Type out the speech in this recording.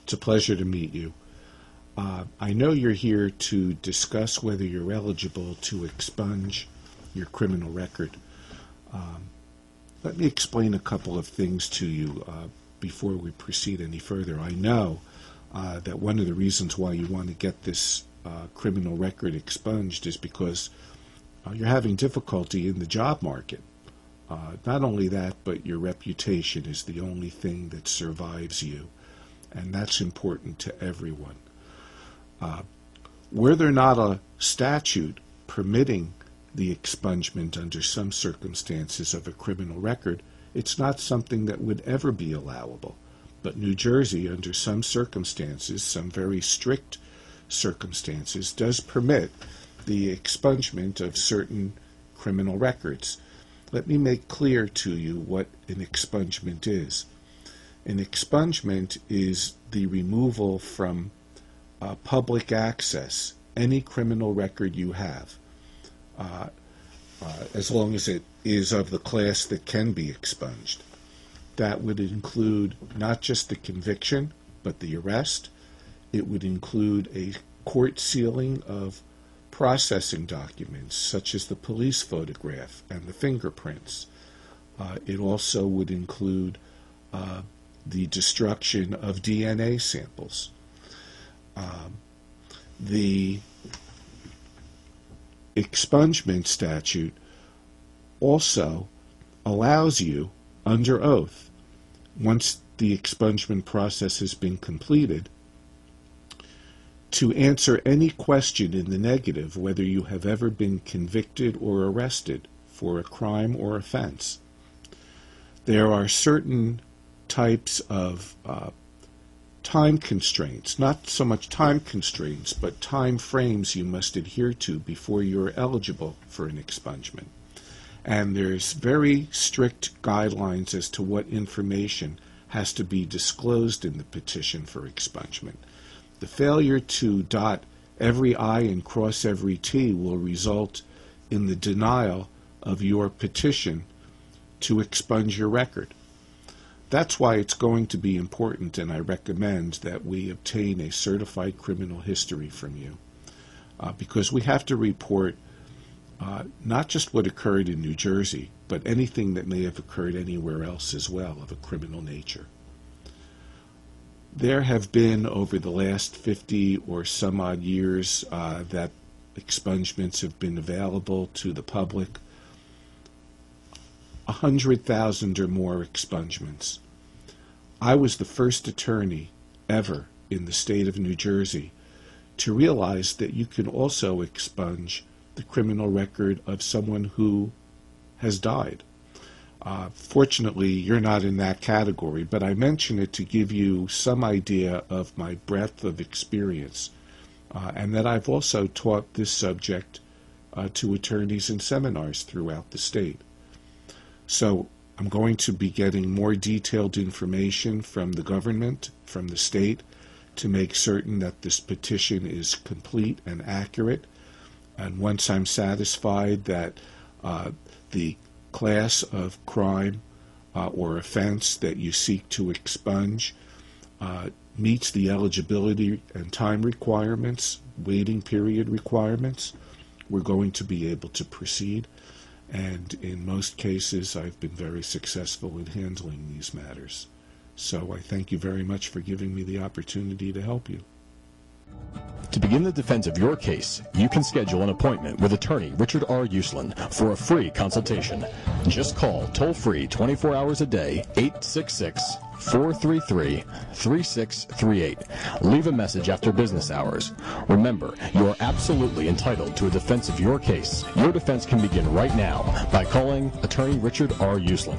It's a pleasure to meet you. I know you're here to discuss whether you're eligible to expunge your criminal record. Let me explain a couple of things to you before we proceed any further. I know that one of the reasons why you want to get this criminal record expunged is because you're having difficulty in the job market. Not only that, but your reputation is the only thing that survives you, and that's important to everyone. Were there not a statute permitting the expungement under some circumstances of a criminal record, it's not something that would ever be allowable. But New Jersey, under some circumstances, some very strict circumstances, does permit the expungement of certain criminal records. Let me make clear to you what an expungement is. An expungement is the removal from public access any criminal record you have, as long as it is of the class that can be expunged. That would include not just the conviction, but the arrest. It would include a court sealing of processing documents, such as the police photograph and the fingerprints. It also would include the destruction of DNA samples. The expungement statute also allows you, under oath, once the expungement process has been completed, to answer any question in the negative, whether you have ever been convicted or arrested for a crime or offense. There are certain types of time constraints, not so much time constraints, but time frames you must adhere to before you're eligible for an expungement. And there's very strict guidelines as to what information has to be disclosed in the petition for expungement. The failure to dot every I and cross every T will result in the denial of your petition to expunge your record. That's why it's going to be important, and I recommend that we obtain a certified criminal history from you, because we have to report not just what occurred in New Jersey, but anything that may have occurred anywhere else as well of a criminal nature. There have been, over the last 50 or some odd years, that expungements have been available to the public, 100,000 or more expungements. I was the first attorney ever in the state of New Jersey to realize that you can also expunge the criminal record of someone who has died. Fortunately, you're not in that category, but I mention it to give you some idea of my breadth of experience, and that I've also taught this subject to attorneys in seminars throughout the state. So I'm going to be getting more detailed information from the government, from the state, to make certain that this petition is complete and accurate. And once I'm satisfied that the class of crime or offense that you seek to expunge meets the eligibility and time requirements, waiting period requirements, we're going to be able to proceed. And in most cases, I've been very successful in handling these matters. So I thank you very much for giving me the opportunity to help you. To begin the defense of your case, you can schedule an appointment with attorney Richard R. Uslan for a free consultation. Just call toll-free 24 hours a day, 866-433-3638. Leave a message after business hours. Remember, you are absolutely entitled to a defense of your case. Your defense can begin right now by calling attorney Richard R. Uslan.